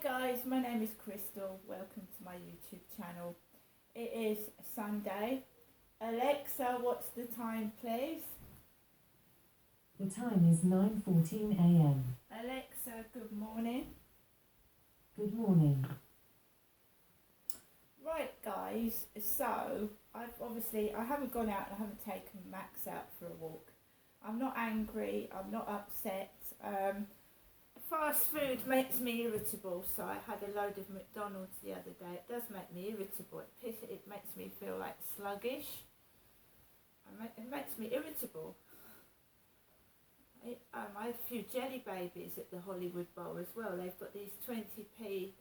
guys, my name is Crystal. Welcome to my YouTube channel. It is Sunday. Alexa, what's the time, please? The time is 9:14 a.m. Alexa, good morning. Good morning. Right, guys, so I haven't gone out and I haven't taken Max out for a walk. I'm not angry, I'm not upset. Fast food makes me irritable, so I had a load of McDonald's the other day. It does make me irritable. It makes me feel like sluggish. It makes me irritable. I had a few jelly babies at the Hollywood Bowl as well. They've got these 20p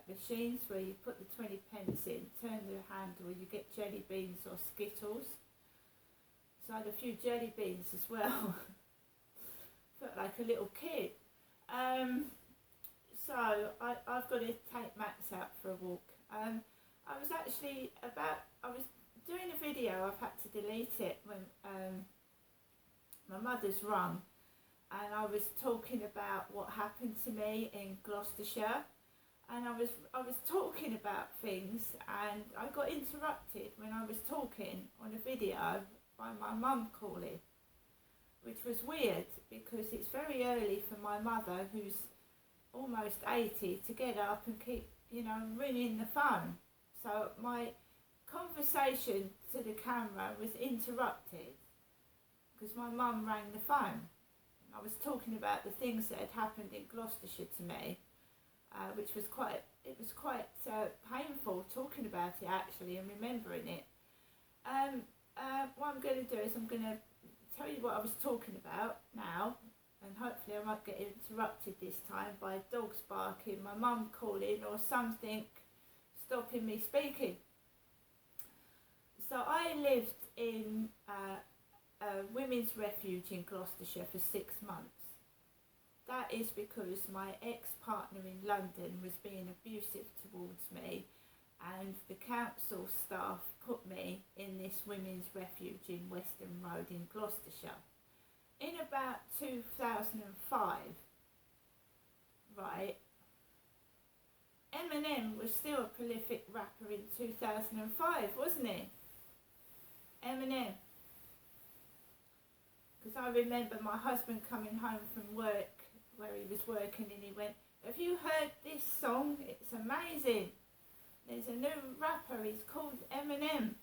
machines where you put the 20 pence in, turn the handle, you get jelly beans or Skittles. So I had a few jelly beans as well. Felt like a little kid. So I've got to take Max out for a walk. I was doing a video. I've had to delete it when my mother's rung, and I was talking about what happened to me in Gloucestershire, and I was talking about things, and I got interrupted when I was talking on a video by my mum calling, which was weird because it's very early for my mother, who's almost 80, to get up and keep, ringing the phone. So my conversation to the camera was interrupted because my mum rang the phone. I was talking about the things that had happened in Gloucestershire to me, which was quite painful talking about it actually and remembering it. What I'm going to do is I'm going to tell you what I was talking about now, and hopefully I won't get interrupted this time by dogs barking, my mum calling, or something stopping me speaking. So I lived in a women's refuge in Gloucestershire for 6 months. That is because my ex-partner in London was being abusive towards me, and the council staff put me in this women's refuge in Weston Road in Gloucestershire. In about 2005, right, Eminem was still a prolific rapper in 2005, wasn't he? Eminem. Because I remember my husband coming home from work, where he was working, and he went, "Have you heard this song? It's amazing. There's a new rapper, he's called Eminem.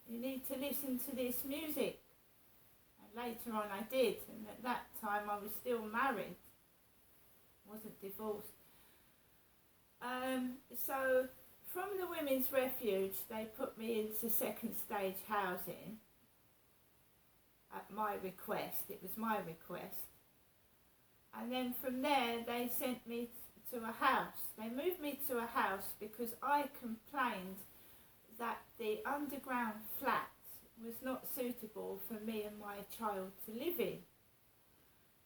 You need to listen to this music." And later on I did, and at that time I was still married, wasn't divorced. So from the women's refuge they put me into second stage housing at my request. It was my request. And then from there they sent me to a house. They moved me to a house because I complained that the underground flat was not suitable for me and my child to live in.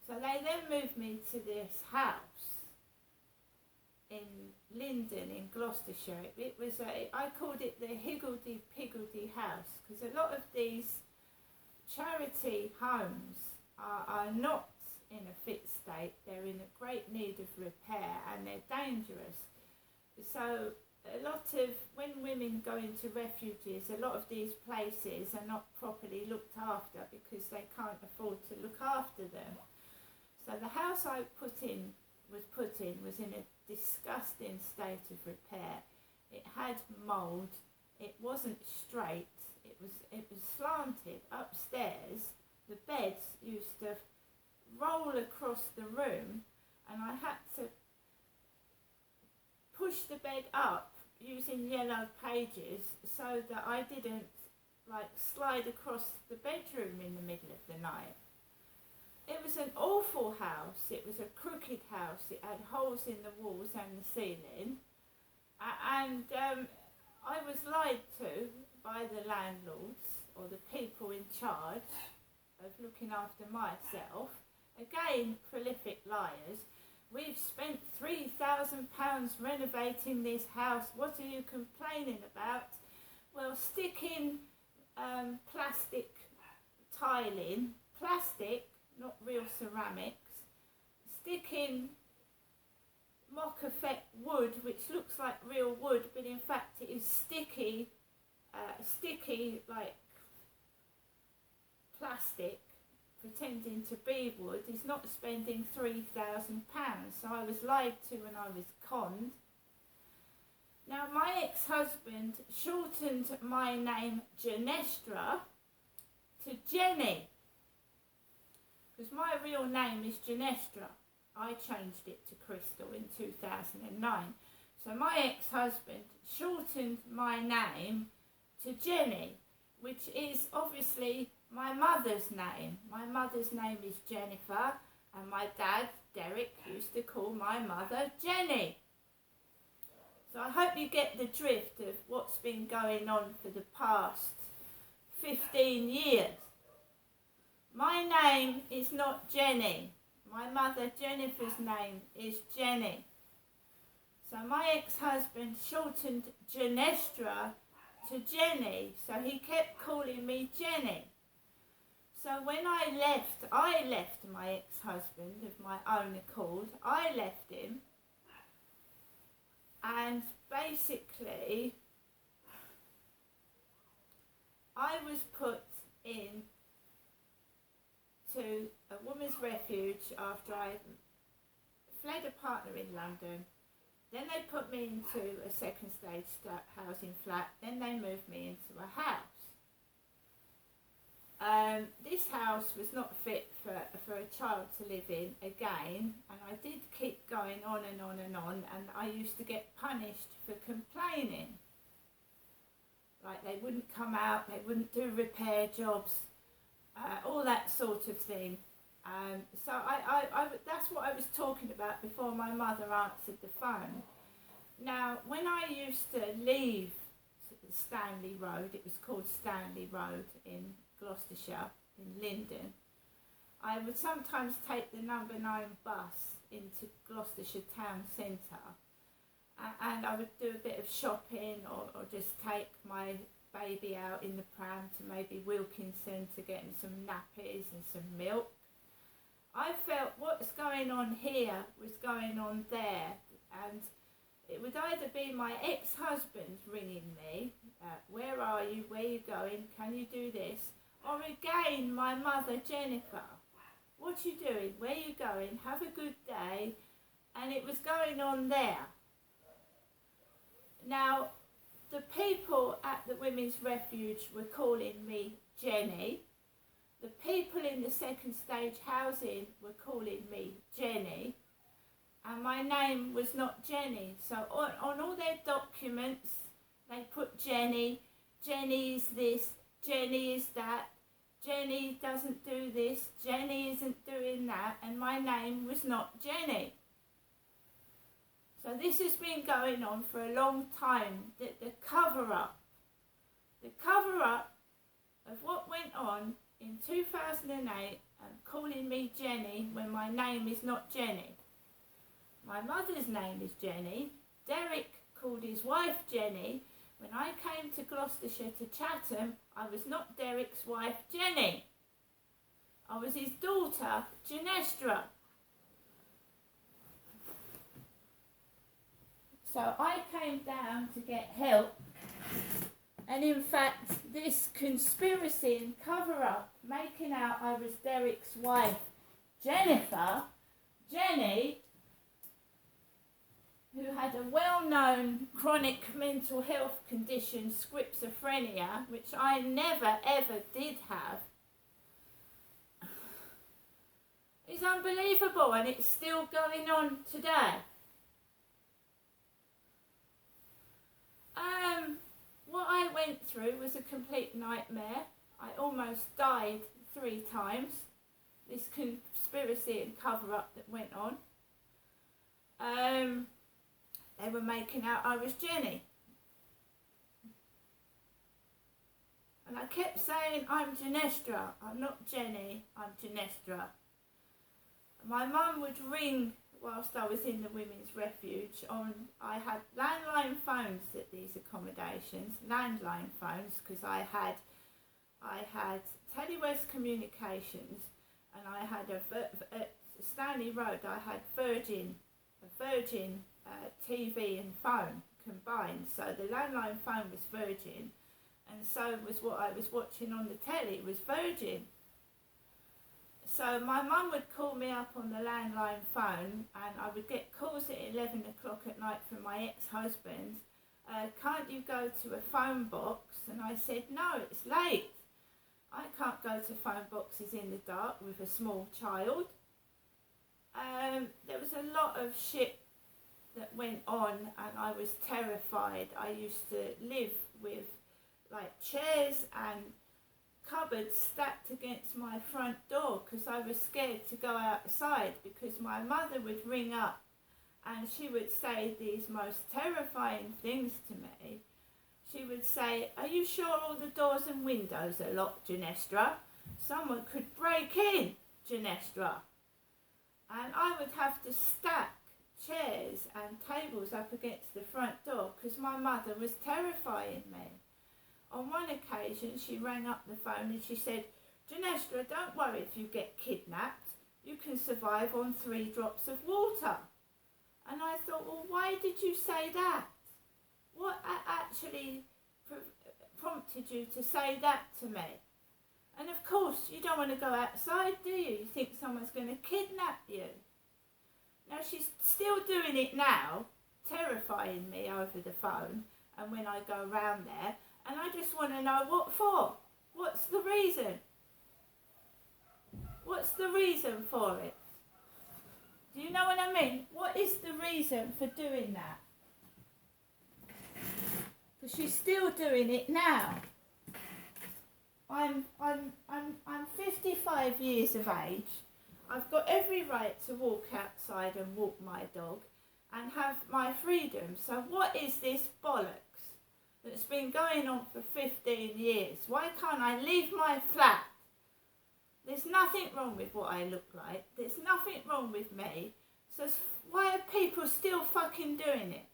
So they then moved me to this house in Linden in Gloucestershire. I called it the Higgledy-Piggledy house because a lot of these charity homes are not in a fit state. They're in a great need of repair and they're dangerous. So when women go into refuges, a lot of these places are not properly looked after because they can't afford to look after them. So the house I was in a disgusting state of repair. It had mould, it wasn't straight, it was slanted upstairs. The beds used to roll across the room, and I had to push the bed up using yellow pages so that I didn't slide across the bedroom in the middle of the night. It was an awful house. It was a crooked house. It had holes in the walls and the ceiling, and I was lied to by the landlords or the people in charge of looking after myself. Again, prolific liars. "We've spent £3,000 renovating this house. What are you complaining about?" Well, stick in plastic tiling, plastic, not real ceramics. Stick in mock effect wood, which looks like real wood, but in fact it is sticky like plastic, pretending to be wood, is not spending £3,000. So I was lied to and I was conned. Now my ex-husband shortened my name Genestra to Jenny, because my real name is Genestra. I changed it to Crystal in 2009. So my ex-husband shortened my name to Jenny, which is obviously my mother's name. My mother's name is Jennifer, and my dad, Derek, used to call my mother Jenny. So I hope you get the drift of what's been going on for the past 15 years. My name is not Jenny. My mother Jennifer's name is Jenny. So my ex-husband shortened Genestra to Jenny, so he kept calling me Jenny. So when I left my ex-husband of my own accord. I left him, and basically I was put in to a women's refuge after I fled a partner in London. Then they put me into a second stage housing flat. Then they moved me into a house. This house was not fit for a child to live in again, and I did keep going on and on and on, and I used to get punished for complaining. Like they wouldn't come out, they wouldn't do repair jobs, all that sort of thing. So that's what I was talking about before my mother answered the phone. Now, when I used to leave Stanley Road, it was called Stanley Road in Gloucestershire, in Linden, I would sometimes take the number 9 bus into Gloucestershire town centre, and I would do a bit of shopping or just take my baby out in the pram to maybe Wilkinson to get him some nappies and some milk. I felt what's going on here was going on there, and it would either be my ex-husband ringing me, where are you, where are you going, can you do this, or again my mother Jennifer, what are you doing, where are you going, have a good day, and it was going on there. Now, the people at the Women's Refuge were calling me Jenny. The people in the second stage housing were calling me Jenny, and my name was not Jenny. So on all their documents, they put Jenny. Jenny is this, Jenny is that, Jenny doesn't do this, Jenny isn't doing that, and my name was not Jenny. So this has been going on for a long time, the cover-up of what went on in 2008 and calling me Jenny when my name is not Jenny. My mother's name is Jenny. Derek called his wife Jenny. When I came to Gloucestershire to Chatham, I was not Derek's wife Jenny. I was his daughter, Genestra. So I came down to get help, and in fact this conspiracy and cover-up, making out I was Derek's wife Jenny, who had a well-known chronic mental health condition, schizophrenia, which I never ever did have, is unbelievable, and it's still going on today. What I went through was a complete nightmare. I almost died 3 times. This conspiracy and cover-up that went on. They were making out I was Jenny. And I kept saying, I'm Genestra. I'm not Jenny, I'm Genestra. My mum would ring whilst I was in the Women's Refuge. I had landline phones at these accommodations, landline phones, because I had Telewest Communications, and I had at Stanley Road, I had a Virgin TV and phone combined. So the landline phone was Virgin, and so was what I was watching on the telly was Virgin. So my mum would call me up on the landline phone, and I would get calls at 11 o'clock at night from my ex-husband. Can't you go to a phone box? And I said, no, it's late. I can't go to phone boxes in the dark with a small child. There was a lot of shit that went on, and I was terrified. I used to live with like chairs and cupboards stacked against my front door because I was scared to go outside, because my mother would ring up and she would say these most terrifying things to me. She would say, are you sure all the doors and windows are locked, Ginestra? Someone could break in, Ginestra. And I would have to stack chairs and tables up against the front door because my mother was terrifying me. On one occasion, she rang up the phone and she said, Ginestra, don't worry if you get kidnapped. You can survive on 3 drops of water. And I thought, well, why did you say that? What actually prompted you to say that to me? And of course, you don't want to go outside, do you? You think someone's going to kidnap you. Now, she's still doing it now, terrifying me over the phone and when I go round there. And I just want to know what for. What's the reason? What's the reason for it? Do you know what I mean? What is the reason for doing that? Because she's still doing it now. I'm 55 years of age. I've got every right to walk outside and walk my dog and have my freedom. So what is this bollocks that's been going on for 15 years? Why can't I leave my flat? There's nothing wrong with what I look like. There's nothing wrong with me. So why are people still fucking doing it?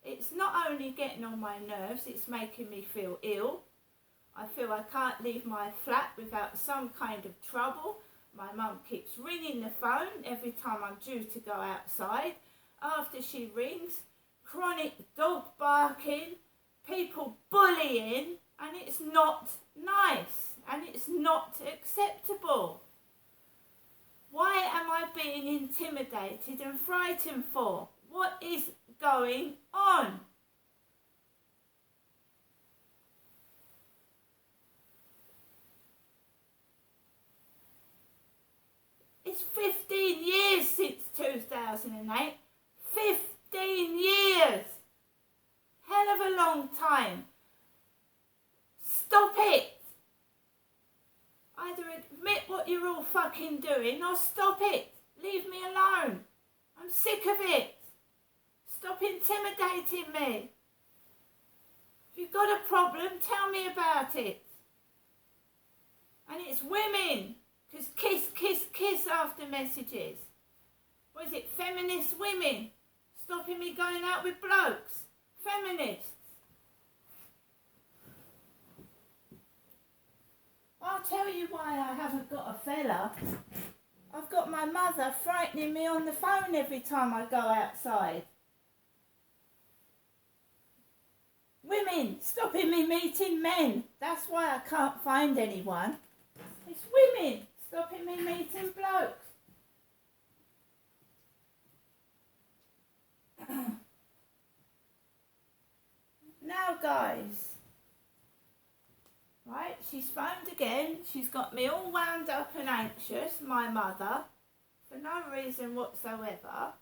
It's not only getting on my nerves, it's making me feel ill. I feel I can't leave my flat without some kind of trouble. My mum keeps ringing the phone every time I'm due to go outside. After she rings, chronic dog barking, people bullying, and it's not nice and it's not acceptable. Why am I being intimidated and frightened for? What is going on? It's 15 years since 2008. 15 years! Hell of a long time. Stop it! Either admit what you're all fucking doing or stop it. Leave me alone. I'm sick of it. Stop intimidating me. If you've got a problem, tell me about it. And it's women. Because kiss, kiss, kiss after messages. What is it? Feminist women. Stopping me going out with blokes. Feminists. I'll tell you why I haven't got a fella. I've got my mother frightening me on the phone every time I go outside. Women stopping me meeting men. That's why I can't find anyone. It's women stopping me meeting blokes. Now guys, right, she's phoned again. She's got me all wound up and anxious, my mother, for no reason whatsoever.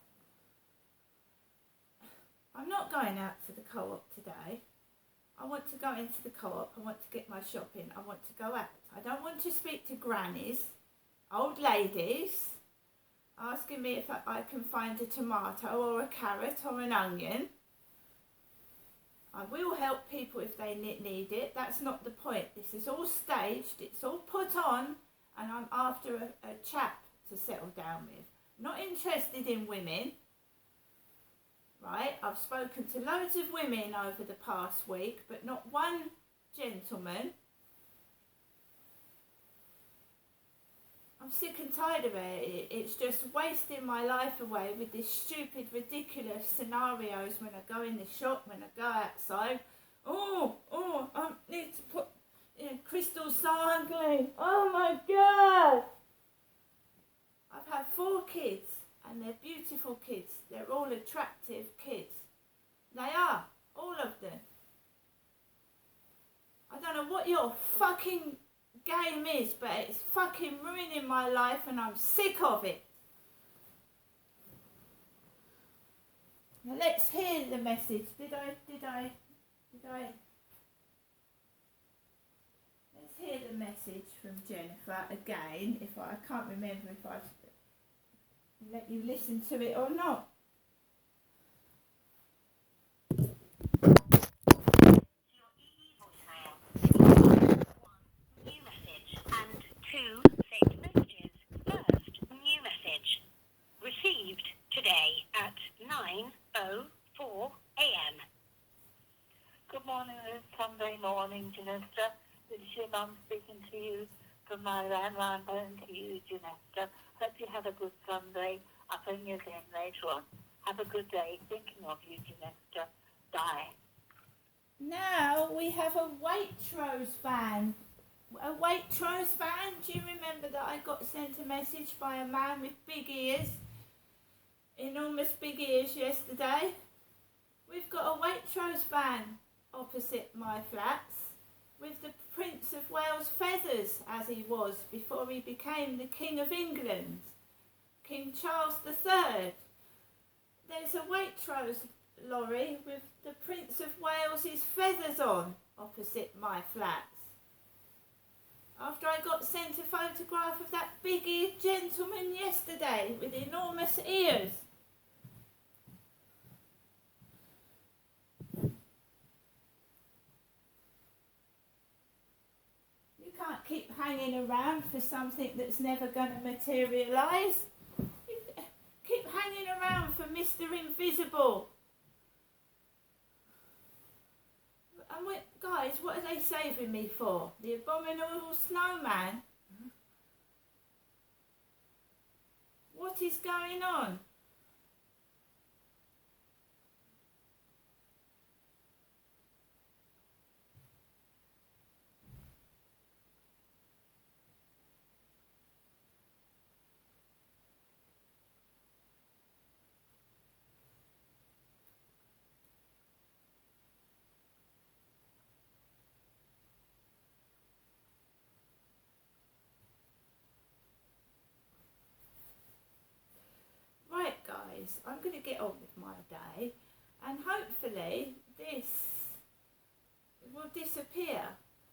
I'm not going out to the co-op today. I want to go into the co-op. I want to get my shopping. I want to go out. I don't want to speak to grannies, old ladies, asking me if I can find a tomato or a carrot or an onion. I will help people if they need it. That's not the point. This is all staged. It's all put on, and I'm after a chap to settle down with. Not interested in women. Right? I've spoken to loads of women over the past week, but not one gentleman. I'm sick and tired of it. It's just wasting my life away with these stupid, ridiculous scenarios when I go in the shop, when I go outside. I need to put crystal cycling. Oh my God! I've had 4 kids, and they're beautiful kids. They're all attractive kids. They are, all of them. I don't know what your fucking game is, but it's fucking ruining my life, and I'm sick of it. Now let's hear the message. Did I? Let's hear the message from Jennifer again. I can't remember if I've let you listen to it or not. New message and 2 saved messages. First, new message. Received today at 9:04 a.m. Good morning, it's Sunday morning, Janessa. This is your mum speaking to you from my landline phone to you, Janessa. Hope you have a good Sunday. I'll phone you again later on. Have a good day. Thinking of you, Janessa. Bye. Now we have a Waitrose van. A Waitrose van? Do you remember that I got sent a message by a man with big ears? Enormous big ears yesterday. We've got a Waitrose van opposite my flats with the Prince of Wales feathers as he was before he became the King of England, King Charles III. There's a Waitrose lorry with the Prince of Wales' feathers on opposite my flats. After I got sent a photograph of that big-eared gentleman yesterday with enormous ears. You can't keep hanging around for something that's never going to materialise. You keep hanging around for Mr. Invisible. And guys, what are they saving me for? The abominable snowman? What is going on? Right guys, I'm going to get on with my day and hopefully this will disappear.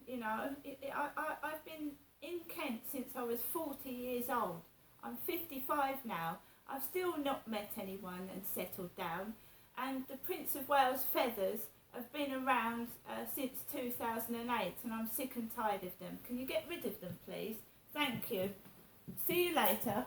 You know, I've been in Kent since I was 40 years old. I'm 55 now. I've still not met anyone and settled down, and the Prince of Wales feathers have been around since 2008 and I'm sick and tired of them. Can you get rid of them please? Thank you. See you later.